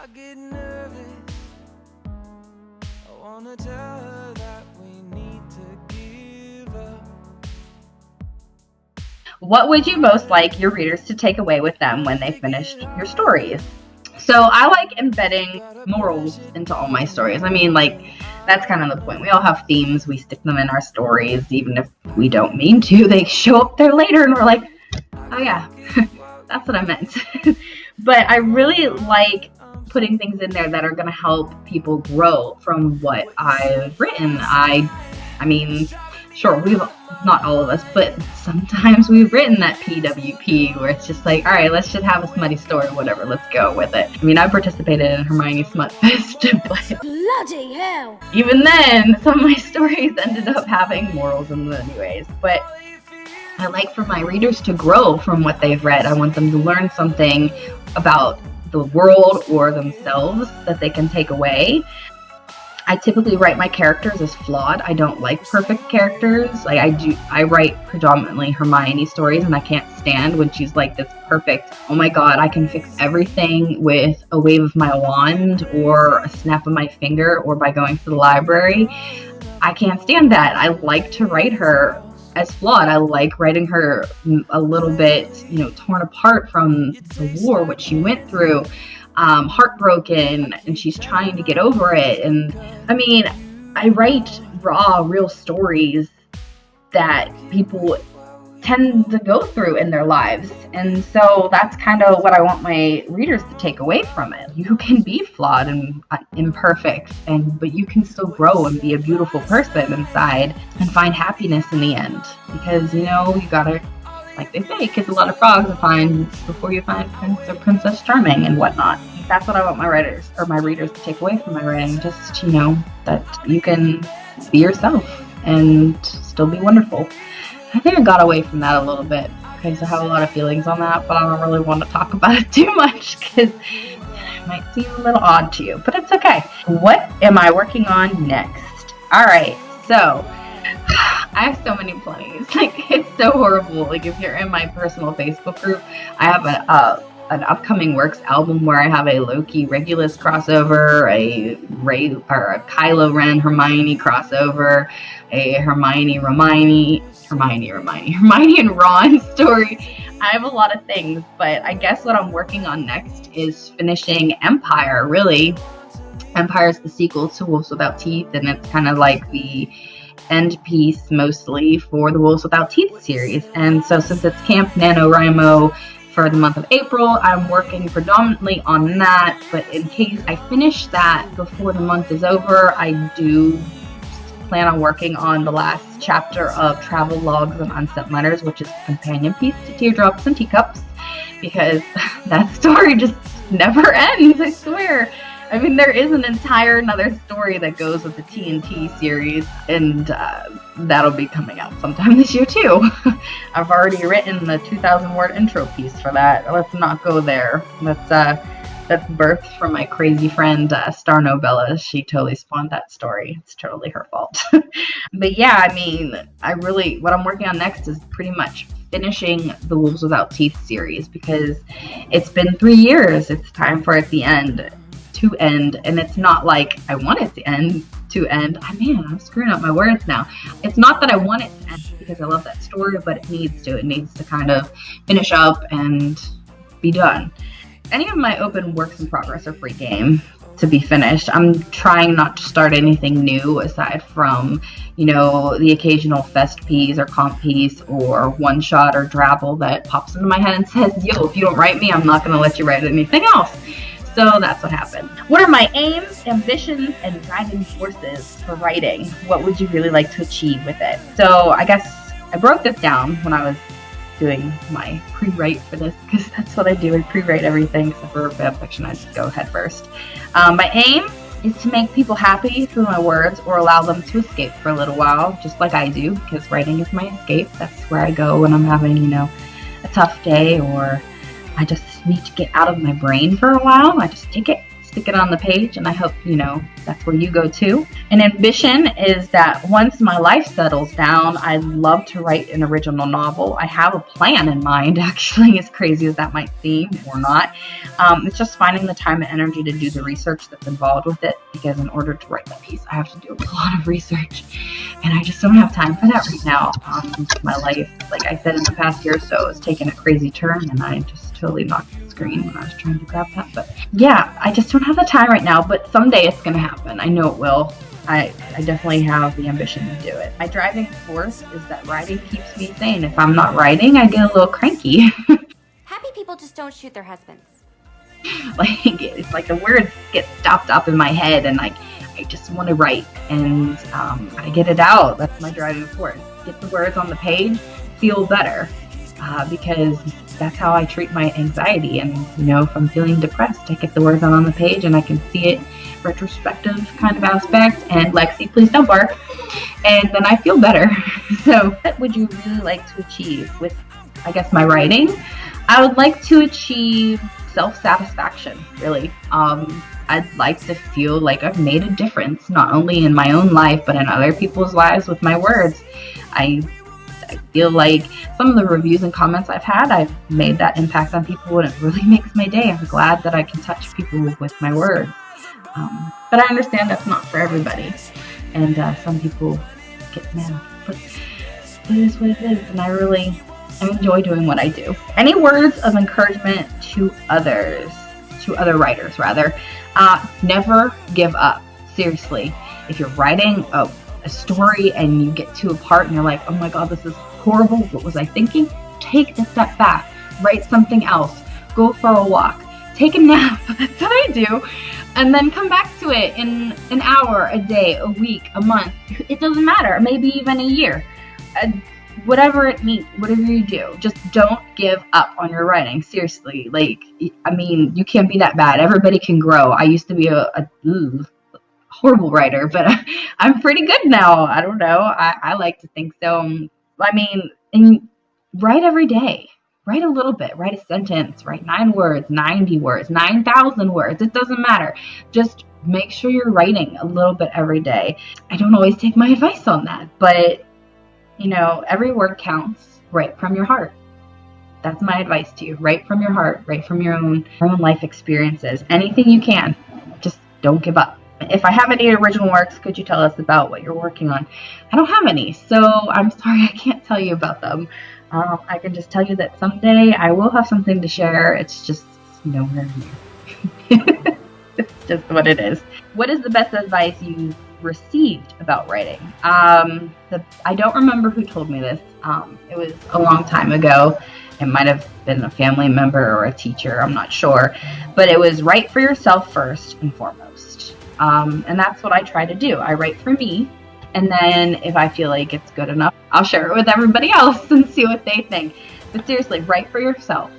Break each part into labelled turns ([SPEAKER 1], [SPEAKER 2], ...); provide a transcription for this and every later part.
[SPEAKER 1] I get nervous. I wanna tell her that we need to give up.
[SPEAKER 2] What would you most like your readers to take away with them when they finished your stories? So I like embedding morals into all my stories. I mean, like, that's kind of the point. We all have themes. We stick them in our stories, even if we don't mean to. They show up there later and we're like, oh yeah, that's what I meant. But I really like putting things in there that are going to help people grow from what I've written. I mean, sure, we've not all of us, but sometimes we've written that PWP where it's just like, all right, let's just have a smutty story, whatever, let's go with it. I mean, I participated in Hermione's Smut Fest, but
[SPEAKER 3] bloody hell!
[SPEAKER 2] Even then, some of my stories ended up having morals in them anyways. But I like for my readers to grow from what they've read. I want them to learn something about the world or themselves that they can take away. I typically write my characters as flawed. I don't like perfect characters. Like I write predominantly Hermione stories, and I can't stand when she's like this perfect, oh my god, I can fix everything with a wave of my wand or a snap of my finger or by going to the library. I can't stand that. I like to write her as flawed. I like writing her a little bit, torn apart from the war, what she went through. Heartbroken, and she's trying to get over it. And I mean, I write raw, real stories that people tend to go through in their lives, and so that's kind of what I want my readers to take away from it. You can be flawed and imperfect, but you can still grow and be a beautiful person inside and find happiness in the end, because you gotta, like they say, kiss a lot of frogs before you find Prince or Princess Charming and whatnot. That's what I want my writers or my readers to take away from my writing. Just, that you can be yourself and still be wonderful. I think I got away from that a little bit because I have a lot of feelings on that, but I don't really want to talk about it too much because it might seem a little odd to you, but it's okay. What am I working on next? All right, so I have so many plans. Like, it's so horrible. Like, if you're in my personal Facebook group, I have an upcoming works album where I have a Loki Regulus crossover, a Kylo Ren Hermione crossover, a Hermione and Ron story. I have a lot of things, but I guess what I'm working on next is finishing Empire, really. Empire is the sequel to Wolves Without Teeth, and it's kind of like the end piece mostly for the Wolves Without Teeth series. And so since it's Camp NaNoWriMo for the month of April, I'm working predominantly on that, but in case I finish that before the month is over, I do plan on working on the last chapter of Travel Logs and Unsent Letters, which is a companion piece to Teardrops and Teacups, because that story just never ends, I swear. I mean, there is an entire another story that goes with the TNT series, and that'll be coming out sometime this year too. I've already written the 2,000 word intro piece for that. Let's not go there. That's birthed from my crazy friend Star Novella. She totally spawned that story. It's totally her fault. But yeah, I mean, what I'm working on next is pretty much finishing the Wolves Without Teeth series, because it's been 3 years. It's time for it to end, and it's not like I want it to end. I'm screwing up my words now. It's not that I want it to end because I love that story, but it needs to kind of finish up and be done. Any of my open works in progress are free game to be finished. I'm trying not to start anything new aside from, the occasional fest piece or comp piece or one shot or drabble that pops into my head and says, yo, if you don't write me, I'm not going to let you write anything else. So that's what happened. What are my aims, ambitions, and driving forces for writing? What would you really like to achieve with it? So I guess I broke this down when I was doing my pre-write for this, because that's what I do. I pre-write everything except for fan fiction. I just go head first. My aim is to make people happy through my words or allow them to escape for a little while, just like I do, because writing is my escape. That's where I go when I'm having, a tough day, or I just need to get out of my brain for a while. I just take it, stick it on the page, and I hope, that's where you go too. An ambition is that once my life settles down, I'd love to write an original novel. I have a plan in mind, actually, as crazy as that might seem or not. It's just finding the time and energy to do the research that's involved with it, because in order to write that piece, I have to do a lot of research, and I just don't have time for that right now. My life, like I said, in the past year or so, has taken a crazy turn, and I just totally knocked the screen when I was trying to grab that. But yeah, I just don't have the time right now, but someday it's going to happen. I know it will. I definitely have the ambition to do it. My driving force is that writing keeps me sane. If I'm not writing, I get a little cranky.
[SPEAKER 3] Happy people just don't shoot their husbands.
[SPEAKER 2] It's like the words get stopped up in my head, and I just want to write, and I get it out. That's my driving force. Get the words on the page, feel better, because that's how I treat my anxiety. And if I'm feeling depressed, I get the words on the page, and I can see it retrospective kind of aspect, and Lexi, please don't bark, and then I feel better. So what would you really like to achieve with, I guess, my writing? I would like to achieve self-satisfaction, really. I'd like to feel like I've made a difference, not only in my own life, but in other people's lives with my words. I feel like some of the reviews and comments I've had, I've made that impact on people, and it really makes my day. I'm glad that I can touch people with my words. But I understand that's not for everybody, and some people get mad, but it is what it is, and I enjoy doing what I do. Any words of encouragement to others, to other writers rather? Never give up. Seriously, if you're writing a story and you get to a part and you're like, oh my god, this is horrible, what was I thinking? Take a step back, write something else, go for a walk, take a nap. That's what I do. And then come back to it in an hour, a day, a week, a month. It doesn't matter. Maybe even a year. Whatever it means, whatever you do, just don't give up on your writing. Seriously. You can't be that bad. Everybody can grow. I used to be a horrible writer, but I'm pretty good now. I don't know. I like to think so. And write every day. Write a little bit. Write a sentence. Write 9 words, 90 words, 9,000 words. It doesn't matter. Just make sure you're writing a little bit every day. I don't always take my advice on that, but every word counts. Write from your heart. That's my advice to you. Write from your heart. Write from your own life experiences. Anything you can. Just don't give up. If I have any original works, could you tell us about what you're working on? I don't have any, so I'm sorry I can't tell you about them. I can just tell you that someday I will have something to share. It's just nowhere near. It's just what it is. What is the best advice you've received about writing? I don't remember who told me this. It was a long time ago. It might have been a family member or a teacher. I'm not sure. But it was write for yourself first and foremost. And that's what I try to do. I write for me. And then if I feel like it's good enough, I'll share it with everybody else and see what they think. But seriously, write for yourself.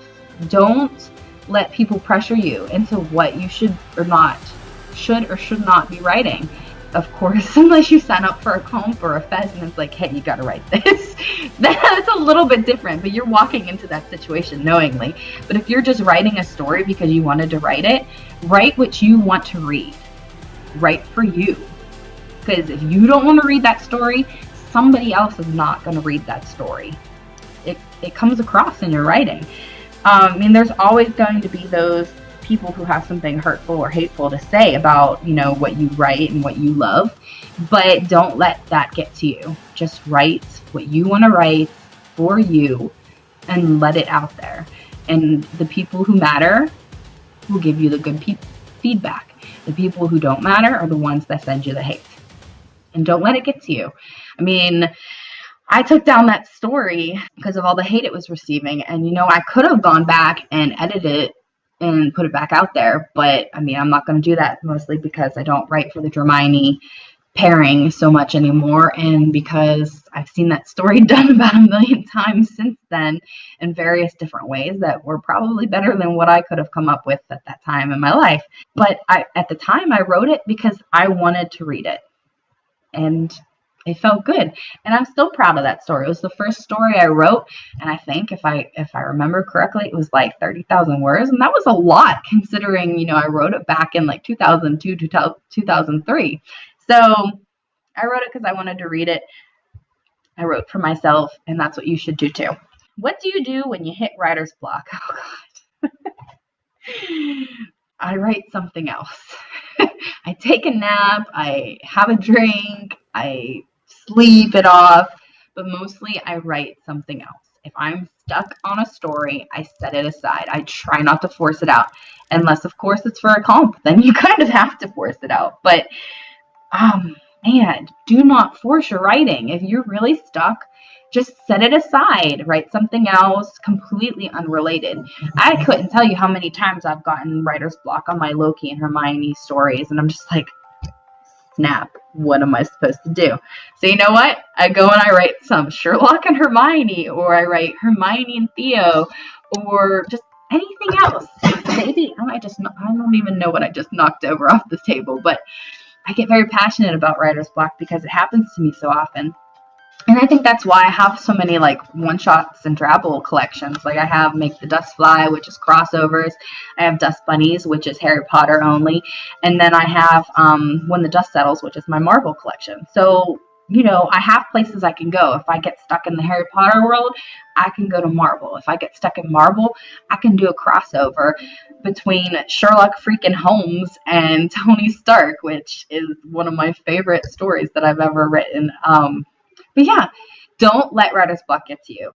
[SPEAKER 2] Don't let people pressure you into what you should or should not be writing. Of course, unless you sign up for a comp or a fest and it's like, hey, you got to write this. That's a little bit different, but you're walking into that situation knowingly. But if you're just writing a story because you wanted to write it, write what you want to read. Write for you. Because if you don't want to read that story, somebody else is not going to read that story. It comes across in your writing. There's always going to be those people who have something hurtful or hateful to say about, what you write and what you love, but don't let that get to you. Just write what you want to write for you and let it out there. And the people who matter will give you the good feedback. The people who don't matter are the ones that send you the hate. And don't let it get to you. I took down that story because of all the hate it was receiving. And, I could have gone back and edited it and put it back out there. But, I'm not going to do that, mostly because I don't write for the Hermione pairing so much anymore. And because I've seen that story done about 1 million times since then in various different ways that were probably better than what I could have come up with at that time in my life. But at the time, I wrote it because I wanted to read it. And it felt good. And I'm still proud of that story. It was the first story I wrote, and I think if I remember correctly, it was like 30,000 words, and that was a lot considering, you know, I wrote it back in like 2002 to 2003. So I wrote it because I wanted to read it. I wrote for myself, and that's what you should do too. What do you do when you hit writer's block? Oh God. I write something else. I take a nap, I have a drink, I sleep it off, but mostly I write something else. If I'm stuck on a story, I set it aside. I try not to force it out. Unless, of course, it's for a comp. Then you kind of have to force it out. But, man, do not force your writing. If you're really stuck, just set it aside. Write something else completely unrelated. I couldn't tell you how many times I've gotten writer's block on my Loki and Hermione stories, and I'm just like, snap, what am I supposed to do? So you know what? I go and I write some Sherlock and Hermione, or I write Hermione and Theo, or just anything else. Maybe I don't even know what I just knocked over off this table, but I get very passionate about writer's block because it happens to me so often. And I think that's why I have so many like one-shots and drabble collections. Like I have Make the Dust Fly, which is crossovers. I have Dust Bunnies, which is Harry Potter only. And then I have When the Dust Settles, which is my Marvel collection. So, you know, I have places I can go. If I get stuck in the Harry Potter world, I can go to Marvel. If I get stuck in Marvel, I can do a crossover between Sherlock freaking Holmes and Tony Stark, which is one of my favorite stories that I've ever written. But yeah, don't let writer's block get to you.